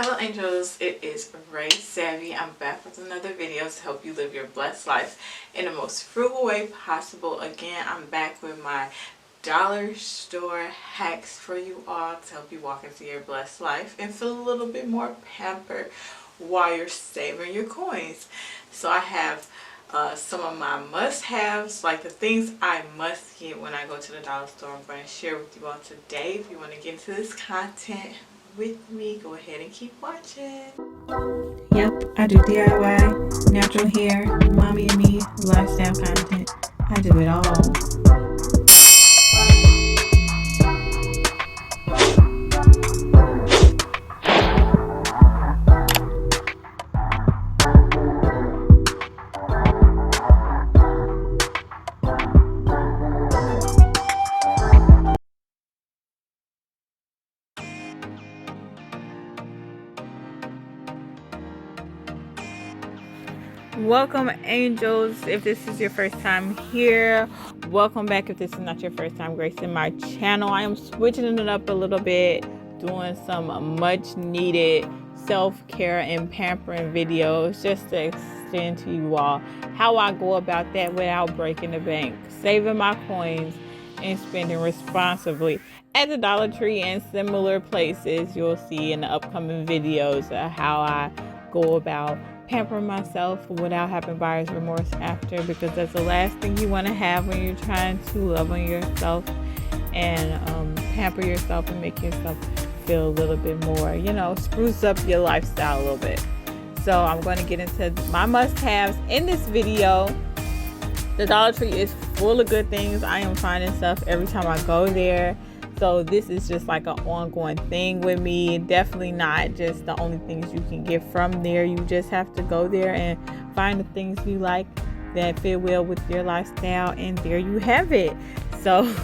Hello angels, it is Ray Savvy. I'm back with another video to help you live your blessed life in the most frugal way possible. Again, I'm back with my dollar store hacks for you all to help you walk into your blessed life and feel a little bit more pampered while you're saving your coins. So I have some of my must-haves, like the things I must get when I go to the dollar store. I'm going to share with you all today. If you want to get into this content with me, go ahead and keep watching. Yep, I do DIY, natural hair, mommy and me, lifestyle content. I do it all. Welcome angels, if this is your first time here. Welcome back if this is not your first time gracing my channel. I am switching it up a little bit, doing some much needed self-care and pampering videos just to extend to you all how I go about that without breaking the bank, saving my coins and spending responsibly at the Dollar Tree and similar places. You'll see in the upcoming videos how I go about pamper myself without having buyer's remorse after, because that's the last thing you want to have when you're trying to love on yourself and pamper yourself and make yourself feel a little bit more, you know, spruce up your lifestyle a little bit. So I'm going to get into my must-haves in this video. The Dollar Tree is full of good things. I am finding stuff every time I go there. So this is just like an ongoing thing with me. Definitely not just the only things you can get from there. You just have to go there and find the things you like that fit well with your lifestyle, and there you have it. So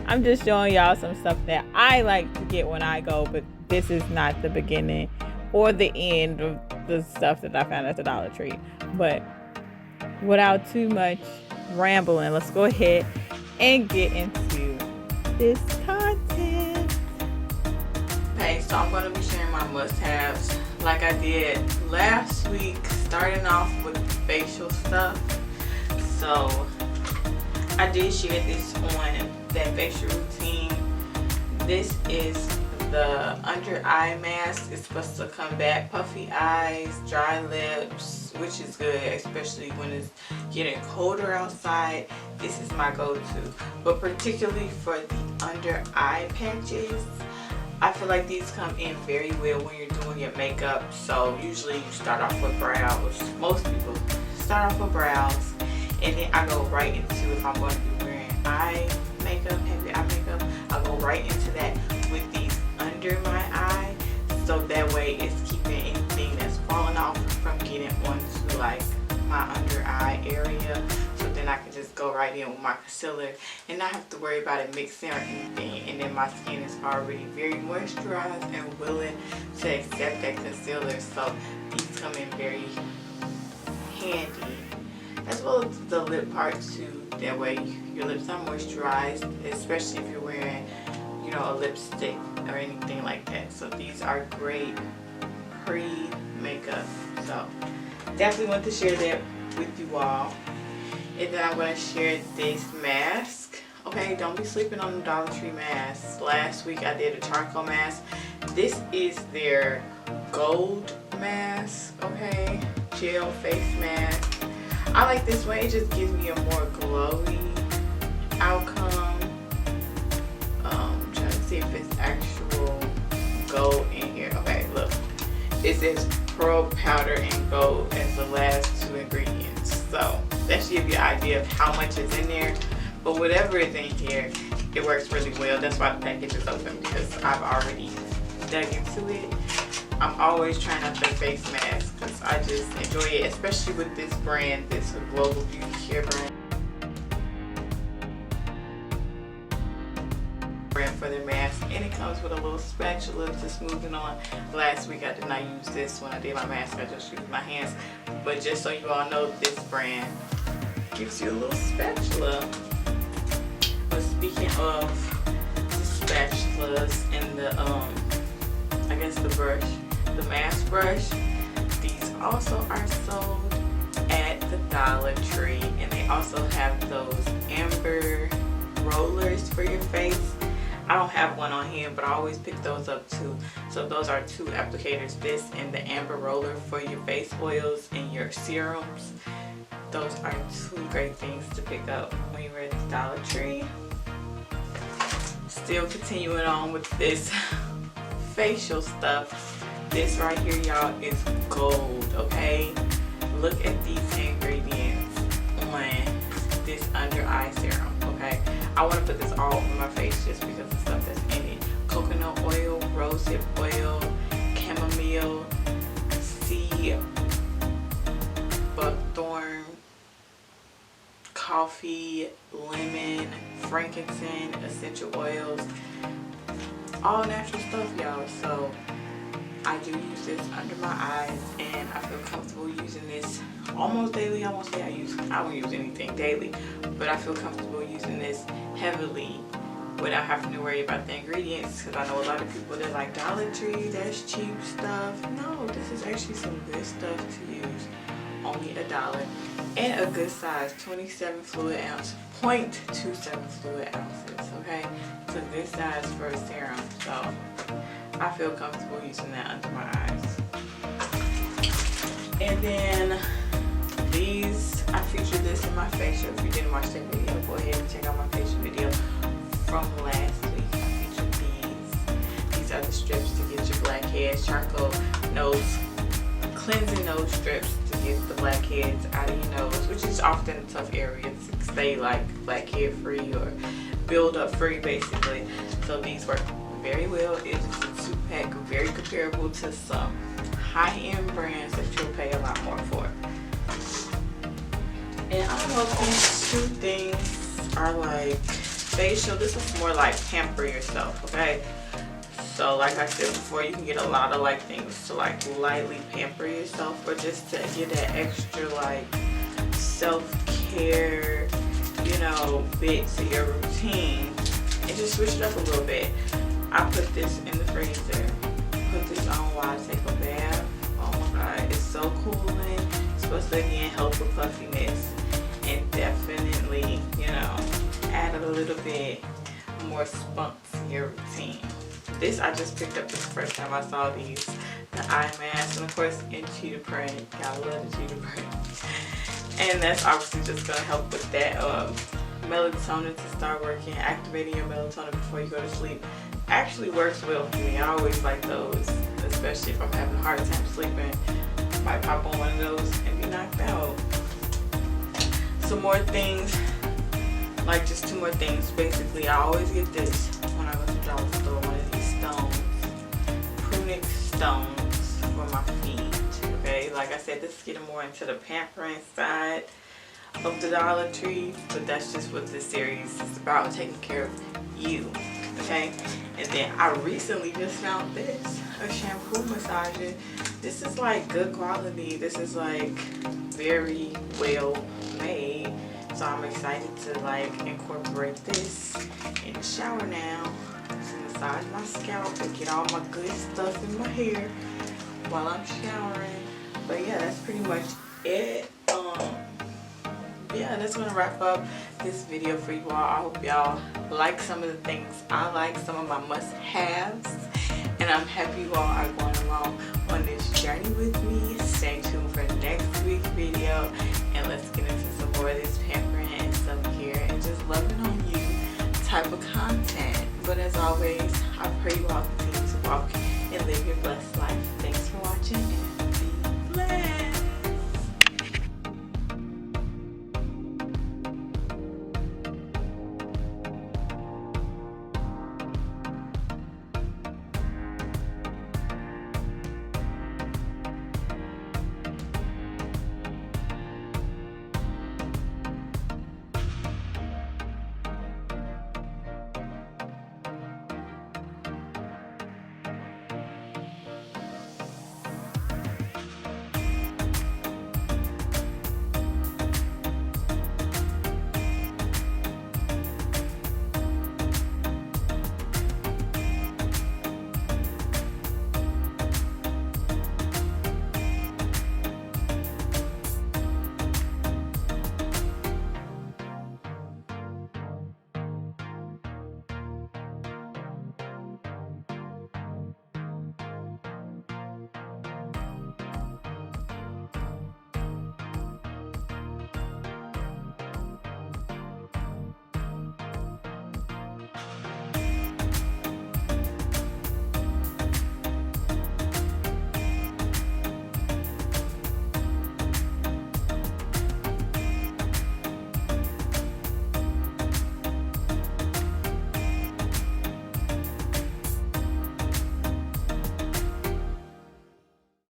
I'm just showing y'all some stuff that I like to get when I go, but this is not the beginning or the end of the stuff that I found at the Dollar Tree. But without too much rambling, let's go ahead and get into this content. Okay, so I'm going to be sharing my must-haves like I did last week, starting off with facial stuff. So I did share this on that facial routine. This is the under eye mask. It's supposed to combat puffy eyes, dry lips, which is good, especially when it's getting colder outside. This is my go-to, but particularly for the under eye patches, I feel like these come in very well when you're doing your makeup. So usually you start off with brows. Most people start off with brows, and then I go right into, if I'm going to be wearing eye makeup, heavy eye makeup, I'll go right into that with these under my eye, so that way it's keeping anything that's falling off from getting onto like my under eye area. So then I can just go right in with my concealer and not have to worry about it mixing or anything. And then my skin is already very moisturized and willing to accept that concealer. So these come in very handy, as well as the lip part too. That way your lips are moisturized, especially if you're wearing, you know, a lipstick or anything like that. So these are great pre-makeup. So definitely want to share that with you all. And then I'm going to share this mask. Okay, don't be sleeping on the Dollar Tree masks. Last week I did a charcoal mask. This is their gold mask, okay, gel face mask. I like this one. It just gives me a more glowy outcome. Trying to see if it's actual gold in here. Okay, look, it says pearl powder and gold as the last two ingredients. So that should give you an idea of how much is in there. But whatever is in here, it works really well. That's why the package is open, because I've already dug into it. I'm always trying out their face mask because I just enjoy it, especially with this brand, this global beauty care brand for their mask. And it comes with a little spatula to smooth it on. Last week I did not use this when I did my mask. I just used my hands. But just so you all know, this brand gives you a little spatula. But speaking of the spatulas and the I guess the brush, the mask brush. These also are sold at the Dollar Tree, and they also have those amber rollers for your face. I don't have one on hand, but I always pick those up too. So those are two applicators, this and the amber roller for your face oils and your serums. Those are two great things to pick up when you're at the Dollar Tree. Still continuing on with this facial stuff. This right here, y'all, is gold, okay? Look at these ingredients on this under eye serum, okay? I want to put this all over my face just because of the stuff that's in it. Coconut oil, rosehip oil, chamomile, sea buckthorn, coffee, lemon, frankincense, essential oils, all natural stuff, y'all. So I do use this under my eyes, and I feel comfortable using this almost daily. I won't say I don't use anything daily, but I feel comfortable using this heavily without having to worry about the ingredients, because I know a lot of people that like Dollar Tree, that's cheap stuff. No, this is actually some good stuff to use. Only $1 and a good size, 27 fluid ounce, 0.27 fluid ounces, okay? It's a good size for a serum, so I feel comfortable using that under my eyes. And then these, I featured this in my facial. If you didn't watch that video, go ahead and check out my facial video from last week. I featured these. These are the strips to get your blackheads, charcoal nose, cleansing nose strips to get the blackheads out of your nose, which is often a tough area to stay like blackhead free or build up free, basically. So these work very well. It is a 2-pack, very comparable to some high-end brands that you'll pay a lot more for. And I don't know if these two things are like facial. This is more like pamper yourself, okay? So like I said before, you can get a lot of like things to like lightly pamper yourself, or just to get that extra like self-care, you know, bit to your routine, and just switch it up a little bit. I put this in the freezer, put this on while I take a bath. Oh my god, it's so cooling. It's supposed to again help with puffiness, and definitely, you know, add a little bit more spunk to your routine. This I just picked up the first time I saw these, the eye mask, and of course in cheetah print. Gotta love the cheetah print. And that's obviously just gonna help with that melatonin to start working, activating your melatonin before you go to sleep. Actually works well for me. I always like those, especially if I'm having a hard time sleeping. Might pop on one of those and be knocked out. Some more things, like just 2 more things. Basically, I always get this when I go to the dollar store, one of these stones, prunic stones for my feet, okay? Like I said, this is getting more into the pampering side of the Dollar Tree, but that's just what this series is about, taking care of you, okay? And then I recently just found this, a shampoo massager. This is like good quality. This is like very well made. So I'm excited to like incorporate this in the shower now to massage my scalp and get all my good stuff in my hair while I'm showering. But yeah, that's pretty much it. Yeah, that's gonna wrap up this video for you all. I hope y'all like some of the things I like, some of my must-haves, and I'm happy you all are going